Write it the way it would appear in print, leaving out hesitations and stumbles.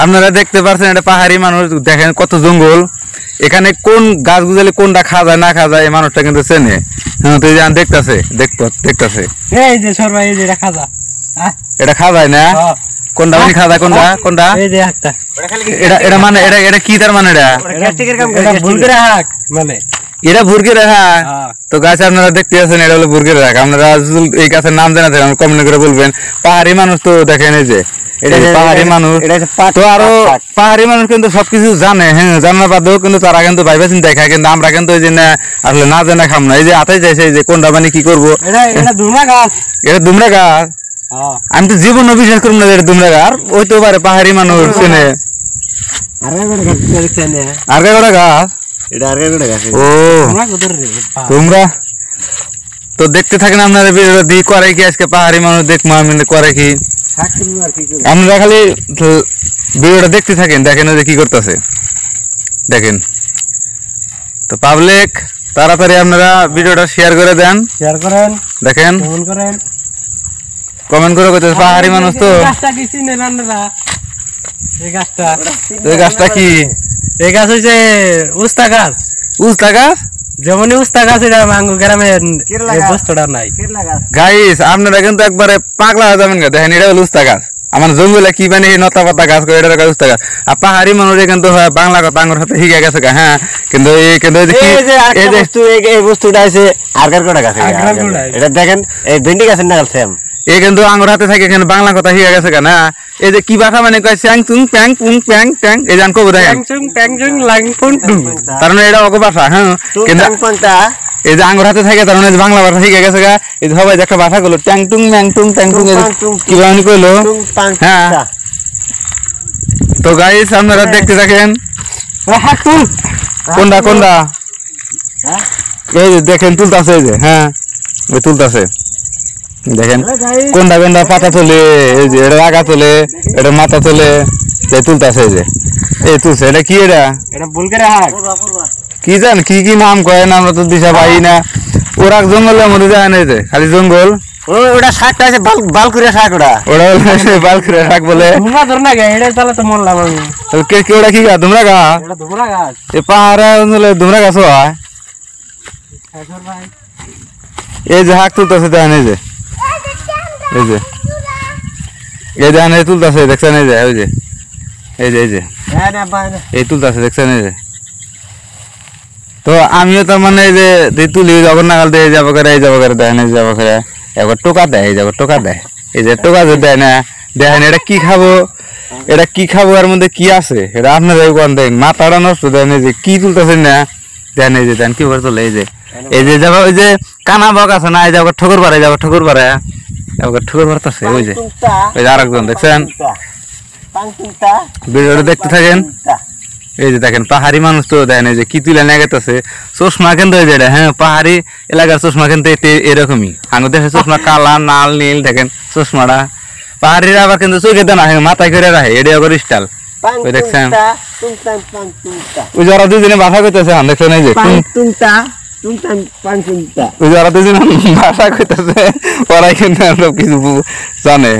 আপনারা দেখতে পাচ্ছেন এটা পাহাড়ি মানুষ, দেখেন কত জঙ্গল, এখানে কোন গাছ গুজালে কোনটা খাওয়া যায় না খাওয়া যায় এই মানুষটা কিন্তু চেনে। হ্যাঁ, তো দেখতেছে দেখতেছে এই যে সরবা, এই যে এটা খাজা, এটা খাওয়া যায় না, কোনটা মানে খাওয়া যায়, কোনটা কোনটা এই যে একটা এটা এটা মানে এটা কি তার মানে এটা গ্যাস্ট্রিকের কাম করে, এটা ভুলকে রাখ মানে এটা বুরগি রাখা। তো গাছ আপনারা দেখতে পাচ্ছেন এটা হলো বুরগি রাখা। আপনারা এই গাছের নাম জানা থাকেন কমেন্ট করে বলবেন। পাহাড়ি মানুষ তো দেখেন এই যে পাহাড়ি মানুষ, তো আরো পাহাড়ি মানুষ কিন্তু সবকিছু জানে। হ্যাঁ, জানার বাদেও কিন্তু তারা কিন্তু ভাইবা চিন্তা খায়, কিন্তু আমরা কিন্তু ওই যে না আসলে না জানা খাম না। এই যে হাতে যাইছে এই যে কোনটা মানে কি করবো, এটা দুমড়া গাছ, এটা দুমড়া গাছ। আমি তো জীবনে বিশ্বাস করবো না এটা দুমড়া গাছ, ওই তো পারে পাহাড়ি মানুষ চেনে। আর কটা গাছ, ও তোমরা তো দেখতে থাকেন আপনারা ভিডিওটা দিয়ে করে কি আজকে পাহাড়ি মানুষ দেখবো আমি করে কি। আপনারা খালি ভিডিওটা দেখতে থাকেন, দেখেন যে কি করতেছে দেখেন। তো পাবলিক তাড়াতাড়ি আপনারা ভিডিওটা শেয়ার করে দেন, শেয়ার করেন, দেখেন কমেন্ট করে কইতেছে পাহাড়ি মানুষ তো। গাছটা কি চিনেন আপনারা? এই গাছটা কি? এই গাছ হইছে উস্তা গাছ। উস্তা গাছ? যেমন উস্তা গাছ, এটা মাঙ্গু গ্রামে এই বস্তুটা নাই। গাইস আপনারা কিন্তু একবারে পাগলা হয়ে যাবেন। দেখেন এটা হলো উস্তা গাছ। আমার জঙ্গলে কি মানে নতা পাতা গাছ করে এটা উস্তা গাছ। আর পাহাড়ি মানুষ কিন্তু বাংলা কথা আঙ্গুর সাথে শিখে গেছে। হ্যাঁ, কিন্তু এই বস্তুটা আছে আরগার কোটা গাছ। এটা দেখেন এই ভেন্ডি গাছের নাগাল সেম। এই কিন্তু আঙ্গুর হাতে থাকে, এখানে বাংলা কথা শিখে গেছে কেন। এই যে কি ভাষা মানে কয় চ্যাং চুং প্যাং পুং প্যাং ট্যাং, এই জান কব দেখেন তার মানে এটা অক ভাষা। হ্যাঁ, কিন্তু এই যে আঙ্গুর হাতে থাকে তার মানে বাংলা ভাষা শিখে গেছে গা। এই যে সবাই একটা ভাষা করলো ট্যাং টুং ম্যাং টুং ট্যাং টুং, কি বানি কইলো। হ্যাঁ, তো গাইস আপনারা দেখতে থাকেন। কোনটা কোনটা এই যে দেখেন তুলতাছে, এই যে হ্যাঁ ওই তুলতাছে দেখেন কোনটা কোনটা পাতা তোলে, এই যে এটা আগা তোলে, এটা মাথা তোলে, এই তুলতাছে এই যে এই তুলছে। এটা কি এটা কি জান কি কি নাম কয় না, আমরা তো দিশা পাই না। ওরা জঙ্গলের মধ্যে যায় না, যে খালি জঙ্গল। ওটা শাকটা আছে বালকুড়িয়া শাক, ওটা বালকুড়িয়া শাক বলে। ওটা কি গাছ? ধুমরা গাছ। এই পাহাড়ে অঞ্চলে ধুমরা গাছ হয়। এই যে হাক তুলতেছে দেখেন, এই যে এই যে এই দেখেন এই তুলতেছে দেখছেন, এই যে ওই যে এই যে এই যে এই তুলতেছে দেখছেন, এই যে। তো আমিও তার মানে এই যে তুলি যখন নাগাল দিয়ে যাবো করে এই যাবো করে দেখেন, এই যাবো করে একবার টোকা দেয়, এই যাবো টোকা দেয়, এই যে টোকা যে দেয় না দেখেন। এটা কি খাবো, এটা কি খাবো, এর মধ্যে কি আছে এটা আপনারা দেখেন। মাথাটা নষ্ট দেন, এই যে কি তুলতেছেন না দেখেন, এই যে দেন কি করে তোলে। এই যে যাবো ওই যে কানা বক আছে না, এই যাবো ঠকুর পারে, যাবো ঠকুর পারে, ঠকুর পারতেছে ওই যে ওই যে আরেকজন দেখছেন। ভিডিওটা দেখতে থাকেন। এই যে দেখেন পাহাড়ি মানুষ তো দেখেন এই যে কি তুলে নিয়ে গেছে চশমা কিন্তু এই যে হ্যাঁ পাহাড়ি এলাকার চশমা কিন্তু এরকমই। আঙুর দেশে চশমা কালা নাল নীল দেখেন চশমাটা। পাহাড়িরা আবার কিন্তু চোখে দেন মাথায় করে রাখে, এটা আবার স্টাইল। ওই দেখছেন ওই যে ওরা দুজনে ভাষা করতেছে, দেখছেন এই যে ওই যে ওরা দুজনে ভাষা করতেছে, ওরাই কিন্তু সব কিছু জানে।